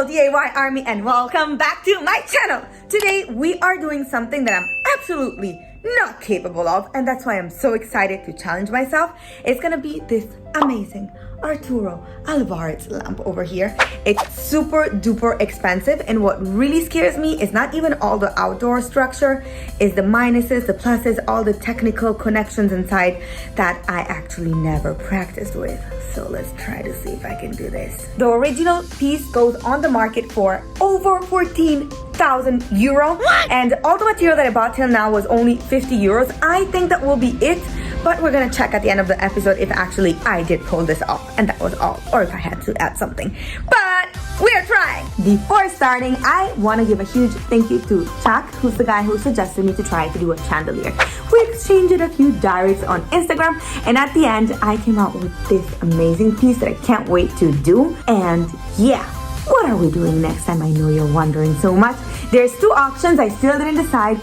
Hello DIY Army and welcome back to my channel. Today we are doing something that I'm absolutely not capable of, and that's why I'm so excited to challenge myself. It's gonna be this amazing Arturo Alvarez lamp over here. It's super duper expensive, and what really scares me is not even all the outdoor structure, is the minuses, the pluses, all the technical connections inside that I actually never practiced with. So let's try to see if I can do this. The original piece goes on the market for over 14,000 euro, and all the material that I bought till now was only 50 euros. I think that will be it, but we're gonna check at the end of the episode if actually I did pull this off and that was all, or if I had to add something. But we are trying! Before starting, I want to give a huge thank you to Chuck, who's the guy who suggested me to try to do a chandelier. We exchanged a few directs on Instagram, and at the end, I came out with this amazing piece that I can't wait to do. And yeah, what are we doing next time? I know you're wondering so much. There's two options, I still didn't decide.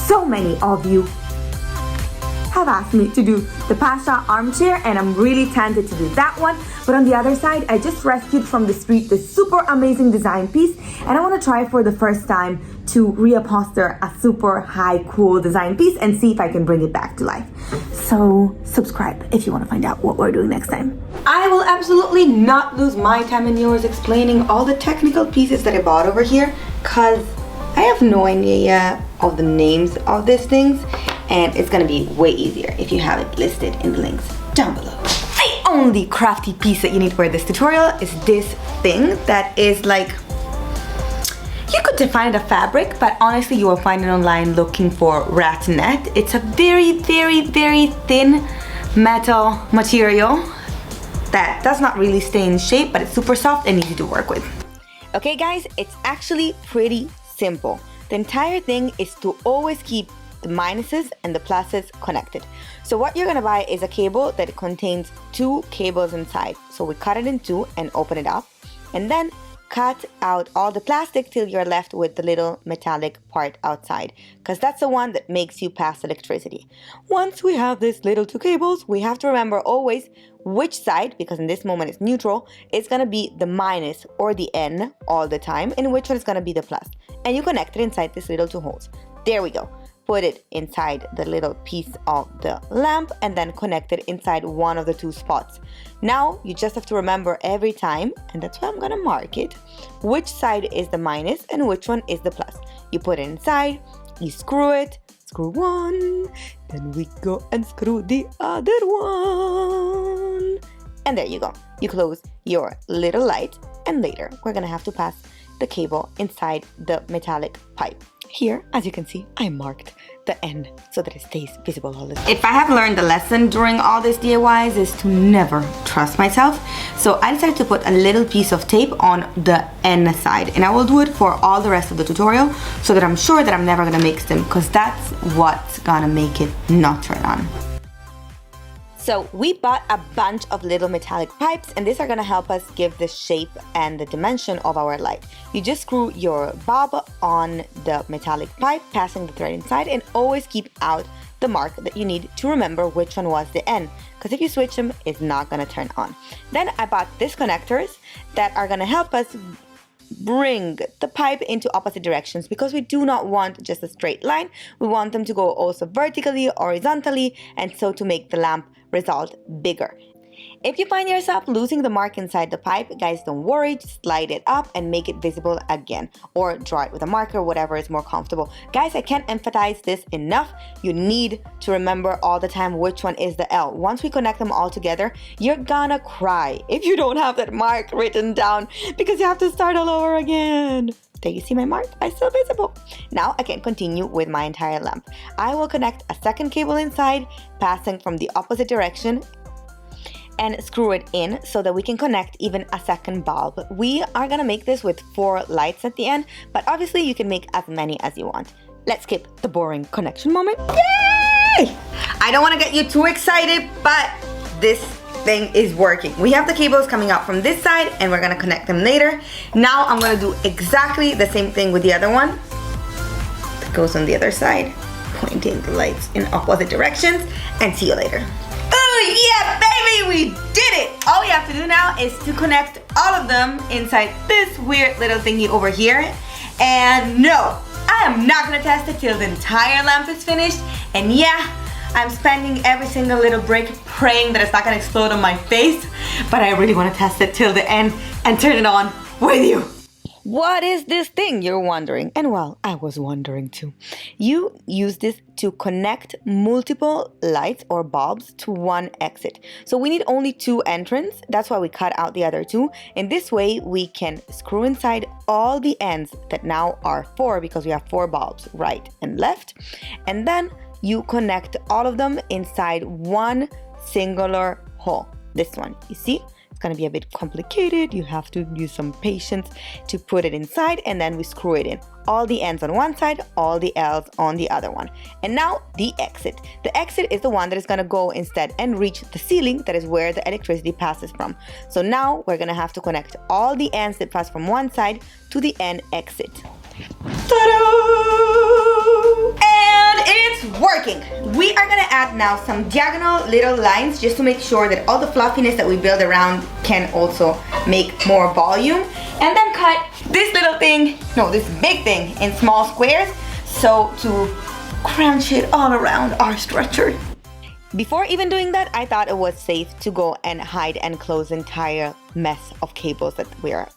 So many of you have asked me to do the Pasha armchair, and I'm really tempted to do that one. But on the other side, I just rescued from the street this super amazing design piece, and I want to try for the first time to reupholster a super high cool design piece and see if I can bring it back to life. So subscribe if you want to find out what we're doing next time. I will absolutely not lose my time and yours explaining all the technical pieces that I bought over here, because I have no idea of the names of these things, and it's gonna be way easier if you have it listed in the links down below. The only crafty piece that you need for this tutorial is this thing that is like, you could define it a fabric, but honestly you will find it online looking for rat net. It's a very thin metal material that does not really stay in shape, but it's super soft and easy to work with. Okay guys, it's actually pretty simple. The entire thing is to always keep the minuses and the pluses connected. So what you're gonna buy is a cable that contains two cables inside. So we cut it in two and open it up, and then cut out all the plastic till you're left with the little metallic part outside, because that's the one that makes you pass electricity. Once we have these little two cables, we have to remember always which side, because in this moment it's neutral, is gonna be the minus or the N all the time, and which one is gonna be the plus. And you connect it inside these little two holes. There we go. Put it inside the little piece of the lamp and then connect it inside one of the two spots. Now you just have to remember every time, and that's why I'm gonna mark it, which side is the minus and which one is the plus. You put it inside, you screw it, screw one, then we go and screw the other one. And there you go. You close your little light, and later we're gonna have to pass the cable inside the metallic pipe. Here, as you can see, I marked the end so that it stays visible all the time. If I have learned a lesson during all these DIYs, is to never trust myself. So I decided to put a little piece of tape on the N side, and I will do it for all the rest of the tutorial so that I'm sure that I'm never gonna mix them, because that's what's gonna make it not turn on. So we bought a bunch of little metallic pipes, and these are gonna help us give the shape and the dimension of our light. You just screw your bob on the metallic pipe, passing the thread inside, and always keep out the mark that you need to remember which one was the N, because if you switch them, it's not gonna turn on. Then I bought these connectors that are gonna help us bring the pipe into opposite directions, because we do not want just a straight line. We want them to go also vertically, horizontally, and so to make the lamp result bigger. If you find yourself losing the mark inside the pipe, guys, don't worry, just slide it up and make it visible again, or draw it with a marker, whatever is more comfortable. Guys, I can't emphasize this enough. You need to remember all the time which one is the L. Once we connect them all together, you're gonna cry if you don't have that mark written down, because you have to start all over again. There you see my mark, it's still visible. Now I can continue with my entire lamp. I will connect a second cable inside, passing from the opposite direction, and screw it in so that we can connect even a second bulb. We are gonna make this with 4 lights at the end, but obviously you can make as many as you want. Let's skip the boring connection moment. Yay! I don't wanna get you too excited, but this thing is working. We have the cables coming out from this side, and we're gonna connect them later. Now I'm gonna do exactly the same thing with the other one that goes on the other side, pointing the lights in opposite directions, and see you later. Oh yeah, baby, we did it! All we have to do now is to connect all of them inside this weird little thingy over here. And no, I am not gonna test it till the entire lamp is finished. And yeah, I'm spending every single little break praying that it's not gonna explode on my face. But I really wanna test it till the end and turn it on with you. What is this thing, you're wondering? And well, I was wondering too. You use this to connect multiple lights or bulbs to one exit. So we need only 2 entrances. That's why we cut out the other 2. In this way, we can screw inside all the ends that now are 4 because we have 4 bulbs, right and left. And then you connect all of them inside one singular hole. This one, you see? It's gonna be a bit complicated. You have to use some patience to put it inside, and then we screw it in. All the ends on one side, all the L's on the other one. And now the exit. The exit is the one that is gonna go instead and reach the ceiling. That is where the electricity passes from. So now we're gonna have to connect all the ends that pass from one side to the end exit. Ta-da! And it's working. We are gonna add now some diagonal little lines just to make sure that all the fluffiness that we build around can also make more volume. And then cut this little thing, no, this big thing in small squares, so to crunch it all around our structure. Before even doing that, I thought it was safe to go and hide and close the entire mess of cables that we are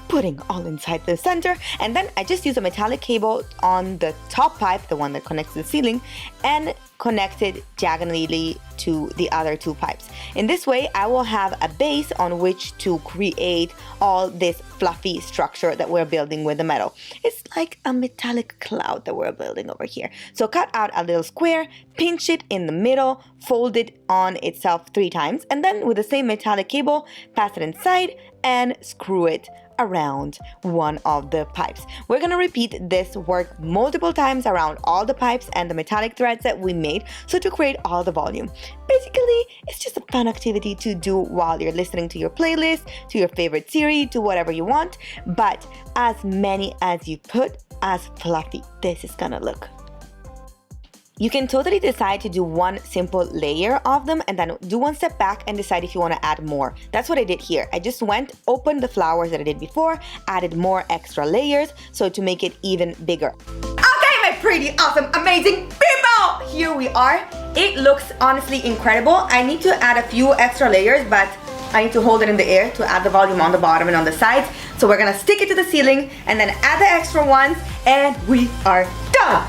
putting all inside the center. And then I just use a metallic cable on the top pipe, the one that connects to the ceiling, and connect it diagonally to the other 2 pipes. In this way, I will have a base on which to create all this fluffy structure that we're building with the metal. It's like a metallic cloud that we're building over here. So cut out a little square, pinch it in the middle, fold it on itself 3 times, and then with the same metallic cable, pass it inside and screw it around one of the pipes. We're gonna repeat this work multiple times around all the pipes and the metallic threads that we made, so to create all the volume. Basically, it's just a fun activity to do while you're listening to your playlist, to your favorite series, to whatever you want, but as many as you put, as fluffy this is gonna look. You can totally decide to do one simple layer of them and then do one step back and decide if you want to add more. That's what I did here. I just went, opened the flowers that I did before, added more extra layers, so to make it even bigger. Okay, my pretty, awesome, amazing people! Here we are. It looks honestly incredible. I need to add a few extra layers, but I need to hold it in the air to add the volume on the bottom and on the sides. So we're gonna stick it to the ceiling and then add the extra ones, and we are done!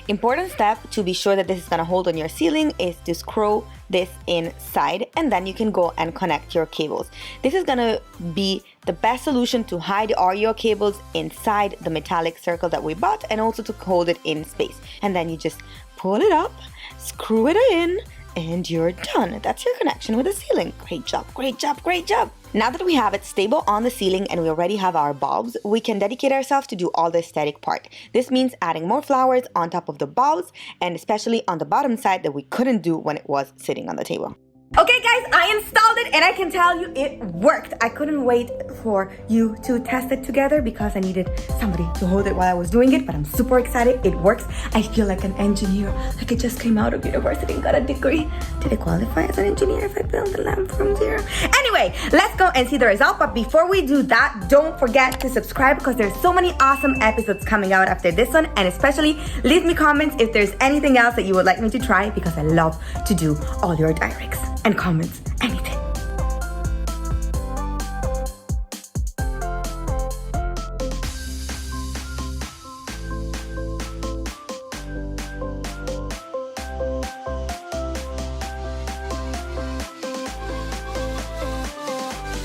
Important step to be sure that this is gonna hold on your ceiling is to screw this inside, and then you can go and connect your cables. This is gonna be the best solution to hide all your cables inside the metallic circle that we bought, and also to hold it in space. And then you just pull it up, screw it in, and you're done. That's your connection with the ceiling. Great job, great job, great job. Now that we have it stable on the ceiling and we already have our bulbs, we can dedicate ourselves to do all the aesthetic part. This means adding more flowers on top of the bulbs, and especially on the bottom side that we couldn't do when it was sitting on the table. Okay guys, I installed it and I can tell you it worked. I couldn't wait for you to test it together because I needed somebody to hold it while I was doing it, but I'm super excited. It works. I feel like an engineer, like I just came out of university and got a degree. Did I qualify as an engineer if I built a lamp from zero? Anyway, let's go and see the result. But before we do that, don't forget to subscribe because there's so many awesome episodes coming out after this one, and especially leave me comments if there's anything else that you would like me to try, because I love to do all your directs and comments, anything.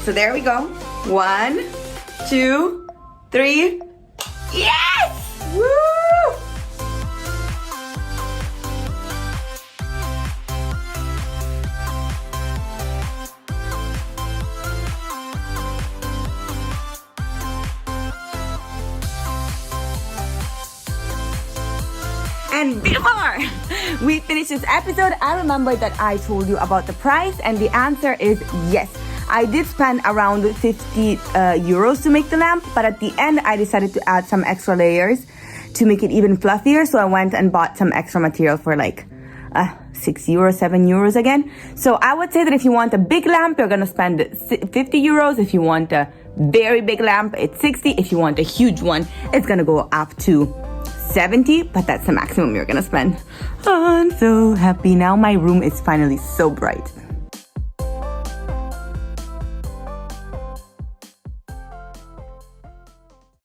So there we go. 1, 2, 3. Yes! Woo! And before we finish this episode, I remember that I told you about the price, and the answer is yes. I did spend around 50 euros to make the lamp, but at the end I decided to add some extra layers to make it even fluffier. So I went and bought some extra material for like 6 euros, 7 euros again. So I would say that if you want a big lamp, you're gonna spend 50 euros. If you want a very big lamp, it's 60. If you want a huge one, it's gonna go up to 70, but that's the maximum you're gonna spend. Oh, I'm so happy. Now my room is finally so bright.